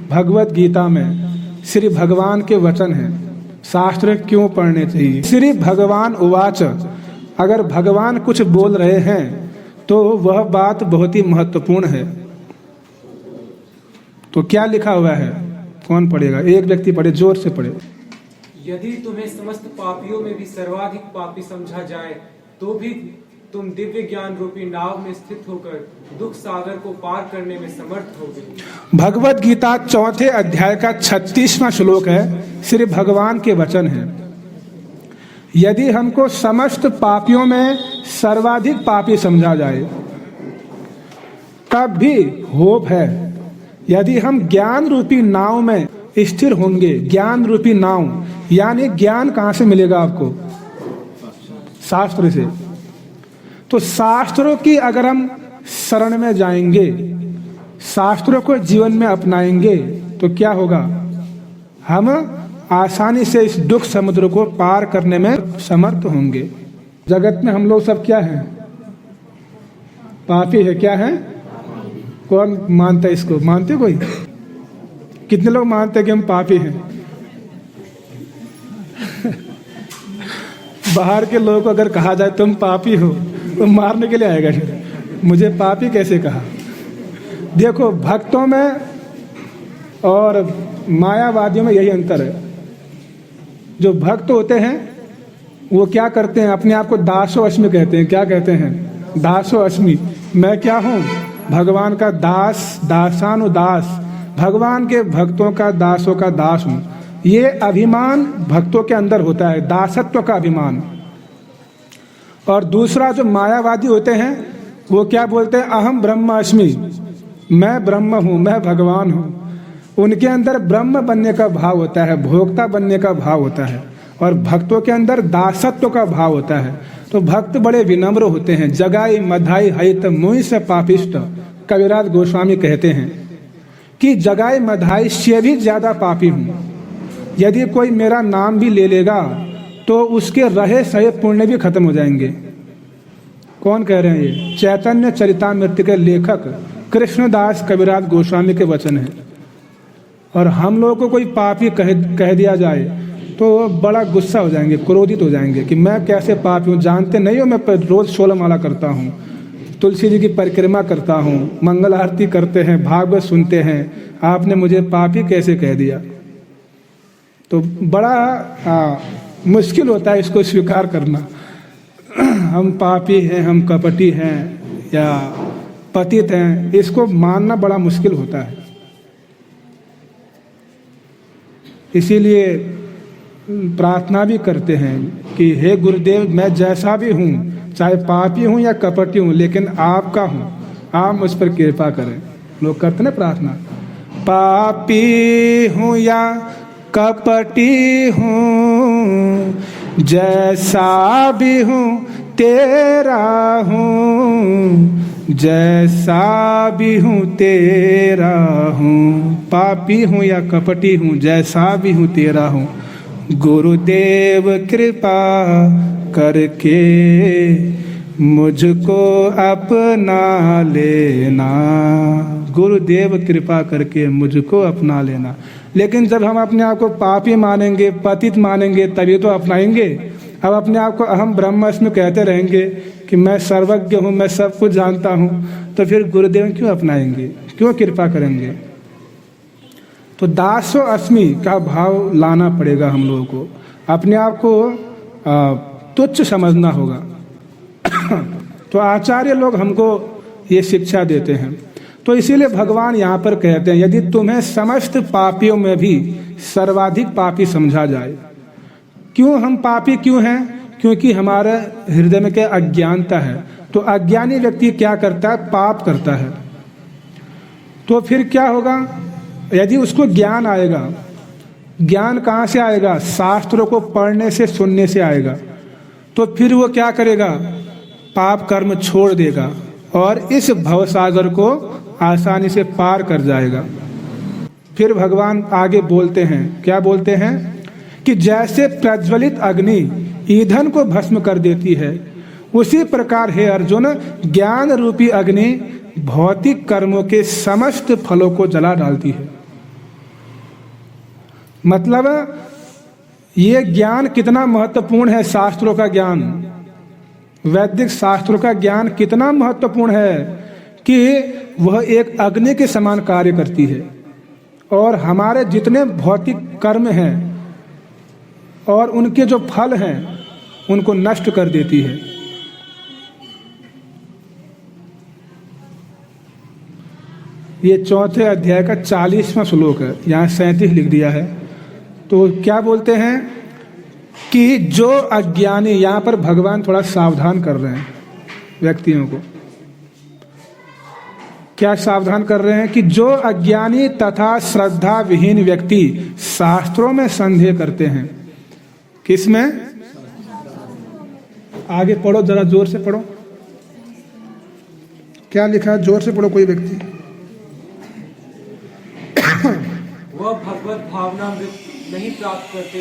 भगवत गीता में श्री भगवान के वचन हैं। शास्त्र क्यों पढ़ने चाहिए? श्री भगवान उवाच, अगर भगवान कुछ बोल रहे हैं तो वह बात बहुत ही महत्वपूर्ण है। तो क्या लिखा हुआ है? कौन पढ़ेगा? एक व्यक्ति पढ़े, जोर से पढ़े। यदि तुम्हें समस्त पापियों में भी सर्वाधिक पापी समझा जाए तो भी तुम दिव्य ज्ञान रूपी नाव में स्थित होकर दुख सागर को पार करने में समर्थ होगे। भगवत गीता 4 अध्याय का 36वां श्लोक है, श्री भगवान के वचन है। यदि हमको समस्त पापियों में सर्वाधिक पापी समझा जाए तब भी होप है। यदि हम ज्ञान रूपी नाव में स्थिर होंगे, ज्ञान रूपी नाव, यानी ज्ञान कहां से मिलेगा आपको? शास्त्र से। तो शास्त्रों की अगर हम शरण में जाएंगे, शास्त्रों को जीवन में अपनाएंगे तो क्या होगा? हम आसानी से इस दुख समुद्र को पार करने में समर्थ होंगे। जगत में हम लोग सब क्या हैं? पापी है। क्या है? कौन मानता है इसको? मानते कोई? कितने लोग मानते हैं कि हम पापी हैं? बाहर के लोगों को अगर कहा जाए तुम पापी हो तो मारने के लिए आएगा। मुझे पापी कैसे कहा? देखो, भक्तों में और मायावादियों में यही अंतर है। जो भक्त होते हैं वो क्या करते हैं? अपने आप को दासो अस्मि कहते हैं। क्या कहते हैं? दासो अस्मि। मैं क्या हूँ? भगवान का दास, दासानुदास, भगवान के भक्तों का, दासों का दास हूँ। ये अभिमान भक्तों के अंदर होता है, दासत्व का अभिमान। और दूसरा जो मायावादी होते हैं वो क्या बोलते हैं? अहम ब्रह्म अस्मि, मैं ब्रह्म हूँ, मैं भगवान हूँ। उनके अंदर ब्रह्म बनने का भाव होता है, भोक्ता बनने का भाव होता है, और भक्तों के अंदर दासत्व का भाव होता है। तो भक्त बड़े विनम्र होते हैं। जगाई मधाई हित मुहि से पापिष्ट, कविराज गोस्वामी कहते हैं कि जगाई मधाई से भी ज्यादा पापी हूँ। यदि कोई मेरा नाम भी ले लेगा तो उसके रहे सहे पुण्य भी खत्म हो जाएंगे। कौन कह रहे हैं ये? चैतन्य चरितामृत के लेखक कृष्णदास कविराज गोस्वामी के वचन हैं। और हम लोगों को कोई पापी कह दिया जाए तो बड़ा गुस्सा हो जाएंगे, क्रोधित हो जाएंगे कि मैं कैसे पापी हूँ? जानते नहीं हो मैं रोज 16 माला करता हूँ, तुलसी जी की परिक्रमा करता हूँ, मंगल आरती करते हैं, भागवत सुनते हैं, आपने मुझे पापी कैसे कह दिया? तो बड़ा मुश्किल होता है इसको स्वीकार करना। हम पापी हैं, हम कपटी हैं या पतित हैं, इसको मानना बड़ा मुश्किल होता है। इसीलिए प्रार्थना भी करते हैं कि हे गुरुदेव, मैं जैसा भी हूँ, चाहे पापी हूँ या कपटी हूँ, लेकिन आपका हूँ, आप मुझ पर कृपा करें। लोग करते ना प्रार्थना, पापी हूँ या कपटी हूँ, जैसा भी हूँ तेरा हूँ, जैसा भी हूँ तेरा हूँ। पापी हूँ या कपटी हूँ, जैसा भी हूँ तेरा हूँ। गुरुदेव कृपा करके मुझको अपना लेना, गुरुदेव कृपा करके मुझको अपना लेना। लेकिन जब हम अपने आप को पापी मानेंगे, पतित मानेंगे, तभी तो अपनाएंगे। अब अपने आप को अहम ब्रह्मास्मि कहते रहेंगे कि मैं सर्वज्ञ हूँ, मैं सब कुछ जानता हूँ, तो फिर गुरुदेव क्यों अपनाएंगे, क्यों कृपा करेंगे? तो दासो अस्मि का भाव लाना पड़ेगा हम लोगों को। अपने आप को तुच्छ समझना होगा। तो आचार्य लोग हमको ये शिक्षा देते हैं। तो इसीलिए भगवान यहाँ पर कहते हैं, यदि तुम्हें समस्त पापियों में भी सर्वाधिक पापी समझा जाए। क्यों हम पापी क्यों हैं? क्योंकि हमारे हृदय में क्या अज्ञानता है। तो अज्ञानी व्यक्ति क्या करता है? पाप करता है। तो फिर क्या होगा? यदि उसको ज्ञान आएगा, ज्ञान कहाँ से आएगा? शास्त्रों को पढ़ने से, सुनने से आएगा। तो फिर वो क्या करेगा? पाप कर्म छोड़ देगा और इस भवसागर को आसानी से पार कर जाएगा। फिर भगवान आगे बोलते हैं, क्या बोलते हैं? कि जैसे प्रज्वलित अग्नि ईंधन को भस्म कर देती है, उसी प्रकार हे अर्जुन, ज्ञान रूपी अग्नि भौतिक कर्मों के समस्त फलों को जला डालती है। मतलब ये ज्ञान कितना महत्वपूर्ण है, शास्त्रों का ज्ञान, वैदिक शास्त्रों का ज्ञान कितना महत्वपूर्ण है कि वह एक अग्नि के समान कार्य करती है और हमारे जितने भौतिक कर्म हैं और उनके जो फल हैं उनको नष्ट कर देती है। ये चौथे अध्याय का 40वां श्लोक है, यहाँ 37 लिख दिया है। तो क्या बोलते हैं कि जो अज्ञानी, यहाँ पर भगवान थोड़ा सावधान कर रहे हैं व्यक्तियों को। क्या सावधान कर रहे हैं कि जो अज्ञानी तथा श्रद्धा विहीन व्यक्ति शास्त्रों में संदेह करते हैं। किसमें? आगे पढ़ो, जरा जोर से पढ़ो, क्या लिखा है, जोर से पढ़ो कोई व्यक्ति। वह भगवत भावना नहीं प्राप्त करते,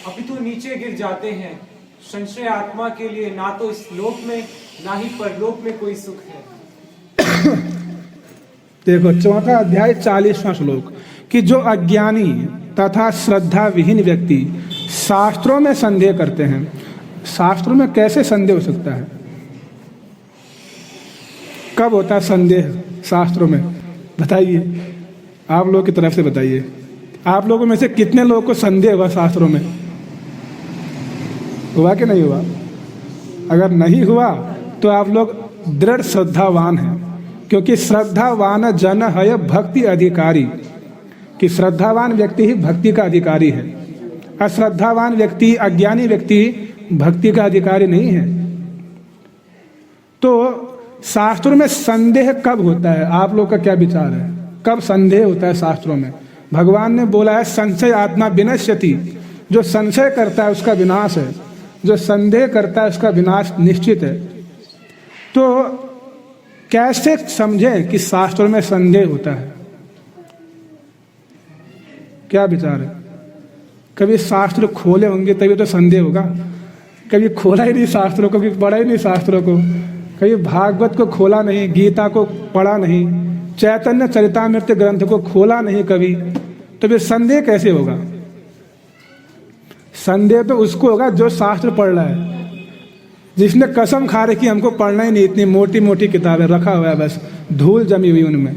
अपितु नीचे गिर जाते हैं। संशय आत्मा के लिए ना तो इस लोक में ना ही परलोक में कोई सुख है। देखो चौथा अध्याय 40वां श्लोक कि जो अज्ञानी तथा श्रद्धा विहीन व्यक्ति शास्त्रों में संदेह करते हैं। शास्त्रों में कैसे संदेह हो सकता है? कब होता है संदेह शास्त्रों में? बताइए, आप लोग की तरफ से बताइए। आप लोगों में से कितने लोगों को संदेह हुआ शास्त्रों में? हुआ कि नहीं हुआ? अगर नहीं हुआ तो आप लोग दृढ़ श्रद्धावान हैं, क्योंकि श्रद्धावान जन है भक्ति अधिकारी, कि श्रद्धावान व्यक्ति ही भक्ति का अधिकारी है। अश्रद्धावान व्यक्ति, अज्ञानी व्यक्ति भक्ति का अधिकारी नहीं है। तो शास्त्रों में संदेह कब होता है? आप लोग का क्या विचार है, कब संदेह होता है शास्त्रों में? भगवान ने बोला है संशय आत्मा विनश्यति, जो संशय करता है उसका विनाश है, जो संदेह करता है उसका विनाश निश्चित है। तो कैसे समझें कि शास्त्रों में संदेह होता है? क्या विचार है? कभी शास्त्र खोले होंगे तभी तो संदेह होगा। कभी खोला ही नहीं शास्त्रों को, कभी पढ़ा ही नहीं शास्त्रों को, कभी भागवत को खोला नहीं, गीता को पढ़ा नहीं, चैतन्य चरितामृत ग्रंथ को खोला नहीं कभी, तो फिर संदेह कैसे होगा? संदेह तो उसको होगा जो शास्त्र पढ़ रहा है, जिसने कसम खा रही कि हमको पढ़ना ही नहीं, इतनी मोटी मोटी किताबें रखा हुआ है, बस धूल जमी हुई उनमें।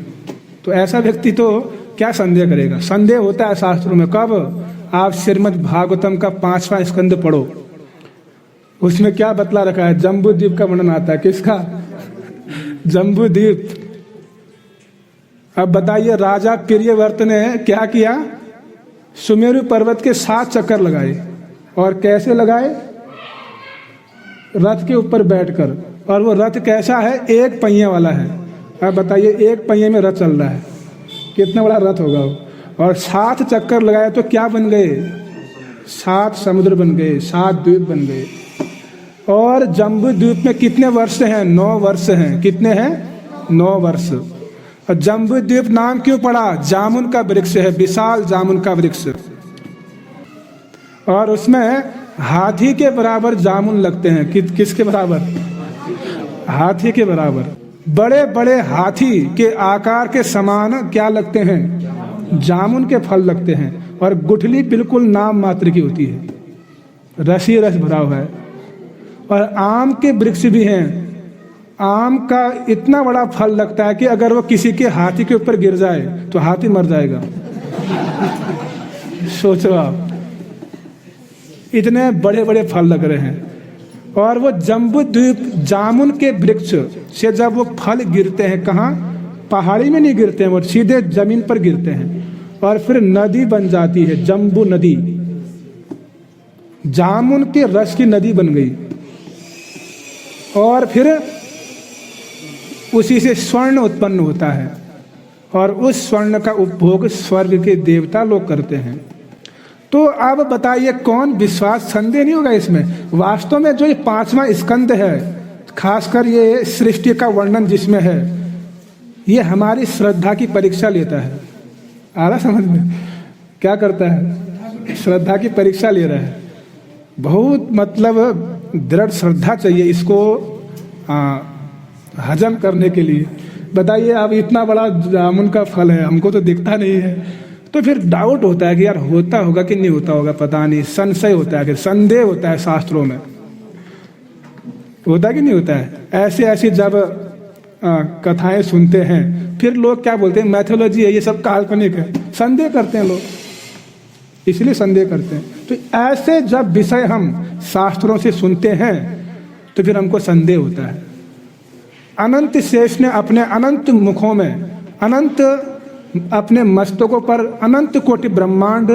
तो ऐसा व्यक्ति तो क्या संदेह करेगा? संदेह होता है शास्त्रों में कब? आप श्रीमद् भागवतम का 5वां स्कंद पढ़ो, उसमें क्या बतला रखा है? जम्बू द्वीप का वर्णन आता है। किसका? जम्बू द्वीप। अब बताइए, राजा प्रियव्रत ने क्या किया? सुमेरु पर्वत के 7 चक्कर लगाए। और कैसे लगाए? रथ के ऊपर बैठकर। और वो रथ कैसा है? एक पहिए वाला है। अब बताइए, एक पहिए में रथ चल रहा है, कितना बड़ा रथ होगा वो। और 7 चक्कर लगाए तो क्या बन गए? 7 समुद्र बन गए, 7 द्वीप बन गए। और जम्बू द्वीप में कितने वर्ष हैं? 9 वर्ष हैं। कितने हैं? 9 वर्ष। और जम्बू द्वीप नाम क्यों पड़ा? जामुन का वृक्ष है, विशाल जामुन का वृक्ष। और उसमें हाथी के बराबर जामुन लगते हैं। किसके बराबर? हाथी के बराबर। बड़े बड़े हाथी के आकार के समान क्या लगते हैं? जामुन के फल लगते हैं। और गुठली बिल्कुल नाम मात्र की होती है, रस ही रस भरा हुआ है। और आम के वृक्ष भी हैं। आम का इतना बड़ा फल लगता है कि अगर वो किसी के हाथी के ऊपर गिर जाए तो हाथी मर जाएगा। सोचो आप, इतने बड़े बड़े फल लग रहे हैं। और वो जम्बू द्वीप जामुन के वृक्ष से जब वो फल गिरते हैं, कहाँ? पहाड़ी में नहीं गिरते हैं, वो सीधे जमीन पर गिरते हैं। और फिर नदी बन जाती है, जम्बू नदी। जामुन के रस की नदी बन गई। और फिर उसी से स्वर्ण उत्पन्न होता है। और उस स्वर्ण का उपभोग स्वर्ग के देवता लोग करते हैं। तो अब बताइए, कौन विश्वास? संदेह नहीं होगा इसमें। वास्तव में जो ये 5वां स्कंद है, खासकर ये सृष्टि का वर्णन जिसमें है, ये हमारी श्रद्धा की परीक्षा लेता है। आ रहा समझ में? क्या करता है? श्रद्धा की परीक्षा ले रहा है। बहुत मतलब दृढ़ श्रद्धा चाहिए इसको हजम करने के लिए। बताइए, अब इतना बड़ा जामुन का फल है, हमको तो दिखता नहीं है, तो फिर डाउट होता है कि यार होता होगा कि नहीं होता होगा, पता नहीं, संशय होता है, कि संदेह होता है शास्त्रों में, होता कि नहीं होता है। ऐसे ऐसी जब कथाएं सुनते हैं, फिर लोग क्या बोलते हैं, मैथोलॉजी है, ये सब काल्पनिक है, संदेह करते हैं लोग, इसलिए संदेह करते हैं। तो ऐसे जब विषय हम शास्त्रों से सुनते हैं तो फिर हमको संदेह होता है। अनंत शेष ने अपने अनंत मुखों में, अनंत अपने मस्तकों पर अनंत कोटि ब्रह्मांड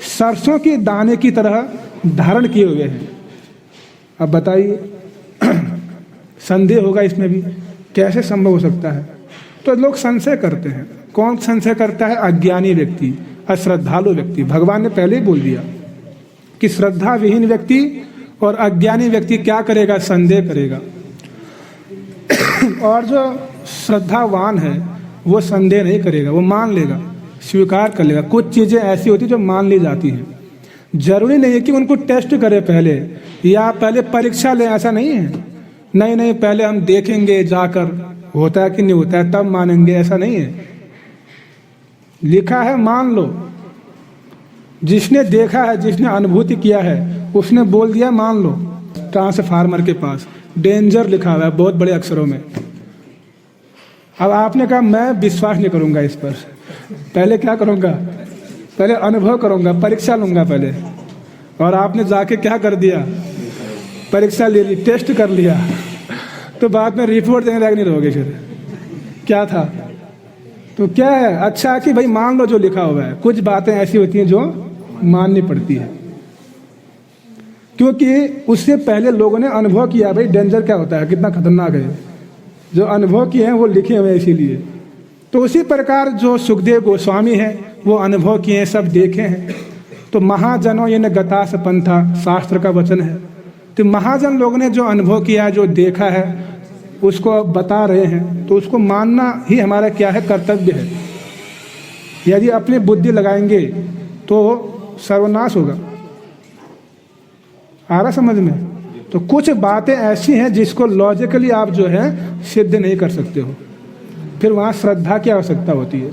सरसों के दाने की तरह धारण किए हुए हैं। अब बताइए संदेह होगा इसमें भी, कैसे संभव हो सकता है। तो लोग संशय करते हैं। कौन संशय करता है? अज्ञानी व्यक्ति, अश्रद्धालु व्यक्ति। भगवान ने पहले ही बोल दिया कि श्रद्धा विहीन व्यक्ति और अज्ञानी व्यक्ति क्या करेगा? संदेह करेगा। और जो श्रद्धावान है वो संदेह नहीं करेगा, वो मान लेगा, स्वीकार कर लेगा। कुछ चीज़ें ऐसी होती जो मान ली जाती हैं, जरूरी नहीं है कि उनको टेस्ट करें पहले या पहले परीक्षा लें, ऐसा नहीं है। नहीं, पहले हम देखेंगे जाकर होता है कि नहीं होता है, तब मानेंगे, ऐसा नहीं है। लिखा है मान लो, जिसने देखा है, जिसने अनुभूति किया है, उसने बोल दिया मान लो। ट्रांसफार्मर के पास डेंजर लिखा हुआ है बहुत बड़े अक्षरों में। अब आपने कहा मैं विश्वास नहीं करूंगा इस पर, पहले क्या करूंगा? पहले अनुभव करूंगा, परीक्षा लूंगा पहले। और आपने जाके क्या कर दिया? परीक्षा ले ली, टेस्ट कर लिया, तो बाद में रिपोर्ट देने लायक नहीं रहोगे। फिर क्या था? तो क्या है? अच्छा कि भाई मान लो जो लिखा हुआ है। कुछ बातें ऐसी होती हैं जो माननी पड़ती है, क्योंकि उससे पहले लोगों ने अनुभव किया भाई डेंजर क्या होता है, कितना खतरनाक है। जो अनुभव किए हैं वो लिखे हुए हैं इसीलिए। तो उसी प्रकार जो सुखदेव गोस्वामी हैं वो अनुभव किए हैं, सब देखे हैं। तो महाजनों ये न गतास पंथा, शास्त्र का वचन है। तो महाजन लोगों ने जो अनुभव किया, जो देखा है, उसको बता रहे हैं, तो उसको मानना ही हमारा क्या है? कर्तव्य है। यदि अपनी बुद्धि लगाएंगे तो सर्वनाश होगा। आ रहा समझ में? तो कुछ बातें ऐसी हैं जिसको लॉजिकली आप जो है सिद्ध नहीं कर सकते हो, फिर वहाँ श्रद्धा की आवश्यकता होती है।